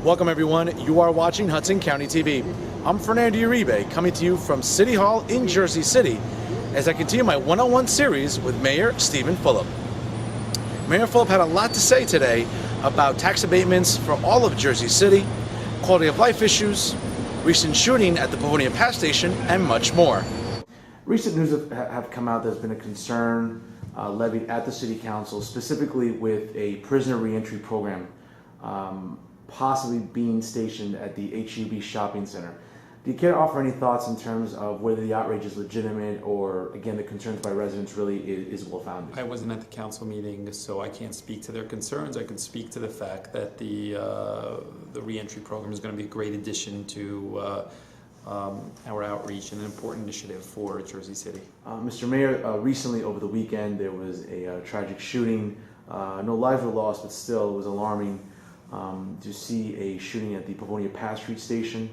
Welcome everyone, you are watching Hudson County TV. I'm Fernando Uribe, coming to you from City Hall in Jersey City as I continue my one-on-one series with Mayor Steven Fulop. Mayor Fulop had a lot to say today about tax abatements for all of Jersey City, quality of life issues, recent shooting at the Pavonia Pass Station, and much more. Recent news have come out there's been a concern levied at the City Council, specifically with a prisoner reentry program possibly being stationed at the HEB shopping center. Do you care to offer any thoughts in terms of whether the outrage is legitimate or, again, the concerns by residents really is well-founded? I wasn't at the council meeting, so I can't speak to their concerns. I can speak to the fact that the reentry program is going to be a great addition to our outreach and an important initiative for Jersey City. Mr. Mayor, recently over the weekend there was a tragic shooting. No lives were lost, but still it was alarming to see a shooting at the Pavonia Pass Street station.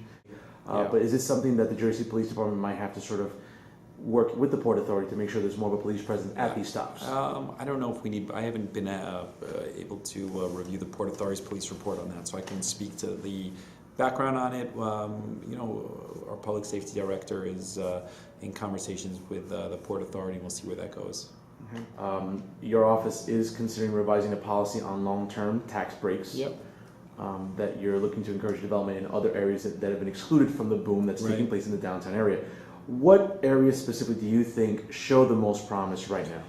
But is this something that the Jersey Police Department might have to sort of work with the Port Authority to make sure there's more of a police presence at these stops? I don't know if we need, I haven't been able to review the Port Authority's police report on that, so I can speak to the background on it. You know, our public safety director is in conversations with the Port Authority, and we'll see where that goes. Your office is considering revising a policy on long-term tax breaks. Yep. That you're looking to encourage development in other areas that have been excluded from the boom that's taking place in the downtown area. What areas specifically do you think show the most promise right now?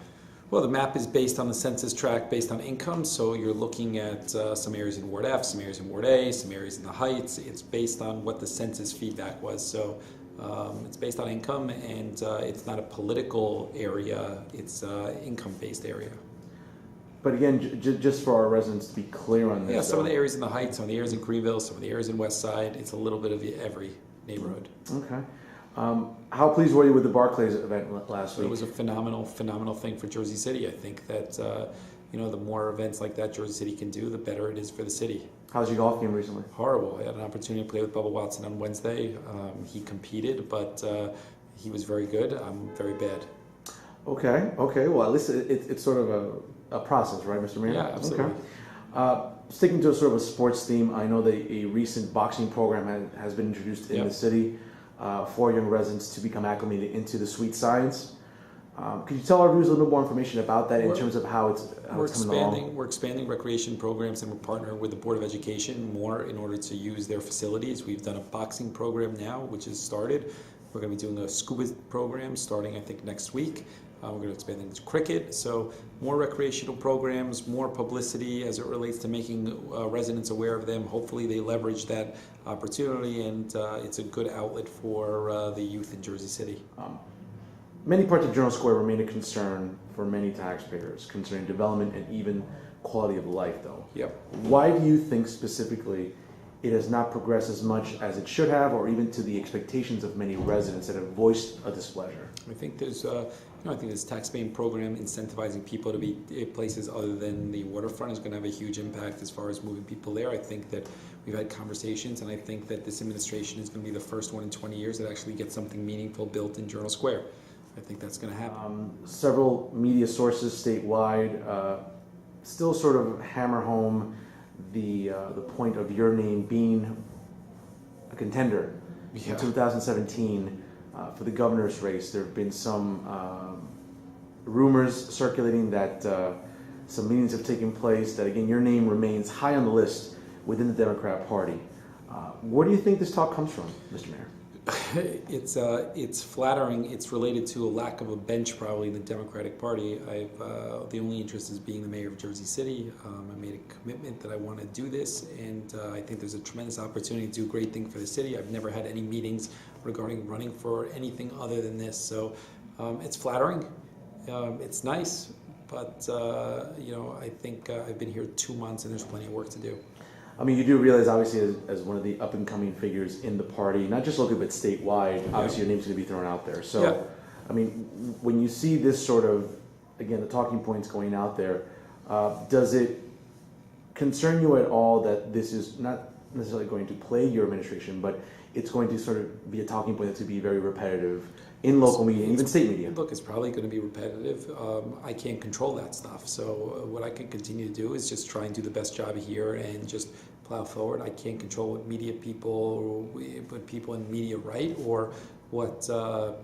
Well, the map is based on the census tract, based on income, so you're looking at some areas in Ward F, some areas in Ward A, some areas in the Heights. It's based on what the census feedback was, so it's based on income, and it's not a political area, it's income-based area. But again, just for our residents to be clear on this. Yeah, some of the areas in the Heights, some of the areas in Greenville, some of the areas in West Side, it's a little bit of every neighborhood. Okay. How pleased were you with the Barclays event last week? It was a phenomenal thing for Jersey City. I think that you know, the more events like that Jersey City can do, the better it is for the city. How's your golf game recently? Horrible. I had an opportunity to play with Bubba Watson on Wednesday. He competed, but he was very good. I'm very bad. Okay. Well, at least it's sort of a process, right, Mr. Mayor? Yeah, absolutely. Okay. Sticking to a sort of a sports theme, I know that a recent boxing program has been introduced in the city for young residents to become acclimated into the sweet science. Could you tell our viewers a little bit more information about that in terms of how it's coming along? We're expanding recreation programs, and we're partnering with the Board of Education more in order to use their facilities. We've done a boxing program now, which has started. We're going to be doing a scuba program starting, I think, next week. We're going to expand into cricket. So more recreational programs, more publicity as it relates to making residents aware of them. Hopefully they leverage that opportunity, and it's a good outlet for the youth in Jersey City. Many parts of Journal Square remain a concern for many taxpayers concerning development and even quality of life, though. Yep. Why do you think specifically it has not progressed as much as it should have, or even to the expectations of many residents that have voiced a displeasure? I think there's I think this tax abatement program incentivizing people to be places other than the waterfront is going to have a huge impact as far as moving people there. I think that we've had conversations, and I think that this administration is going to be the first one in 20 years that actually gets something meaningful built in Journal Square. I think that's going to happen. Several media sources statewide still sort of hammer home the point of your name being a contender in 2017 for the governor's race. There have been some rumors circulating that some meetings have taken place that, again, your name remains high on the list within the Democrat Party. Where do you think this talk comes from, Mr. Mayor? It's flattering. It's related to a lack of a bench probably in the Democratic Party. The only interest is being the mayor of Jersey City. I made a commitment that I want to do this, and I think there's a tremendous opportunity to do a great thing for the city. I've never had any meetings regarding running for anything other than this, so it's flattering. It's nice, but you know, I think I've been here 2 months, and there's plenty of work to do. I mean, you do realize, obviously, as one of the up-and-coming figures in the party, not just locally but statewide, obviously your name's going to be thrown out there. So, I mean, when you see this sort of, again, the talking points going out there, does it concern you at all that this is not necessarily going to plague your administration, but it's going to sort of be a talking point that's going to be very repetitive in local media, even state media? Look, it's probably going to be repetitive. I can't control that stuff. So what I can continue to do is just try and do the best job here and just plow forward. I can't control what what people in media write or what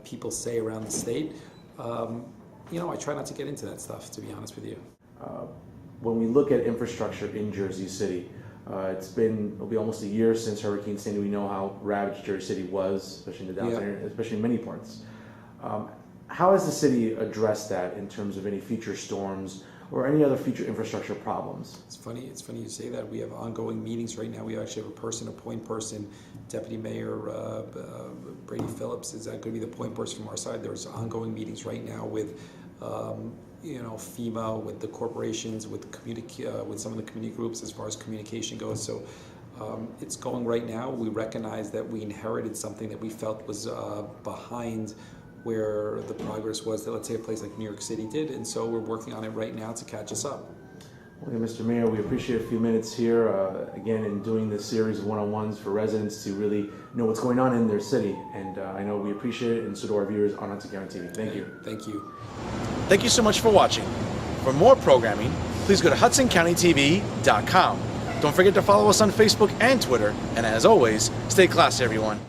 people say around the state. I try not to get into that stuff, to be honest with you. When we look at infrastructure in Jersey City, it'll be almost a year since Hurricane Sandy. We know how ravaged Jersey City was, especially in the downtown area, especially in many parts. How has the city addressed that in terms of any future storms or any other future infrastructure problems? It's funny you say that. We have ongoing meetings right now. We actually have a point person, Deputy Mayor Brady Phillips is going to be the point person from our side. There's ongoing meetings right now with FEMA, with the corporations, with some of the community groups as far as communication goes. So it's going right now. We recognize that we inherited something that we felt was behind where the progress was that, let's say, a place like New York City did, and so we're working on it right now to catch us up. Well, Mr. Mayor, we appreciate a few minutes here, again, in doing this series of one-on-ones for residents to really know what's going on in their city, and I know we appreciate it, and so do our viewers on Hudson County TV. Thank you. Thank you. Thank you so much for watching. For more programming, please go to HudsonCountyTV.com. Don't forget to follow us on Facebook and Twitter, and as always, stay classy, everyone.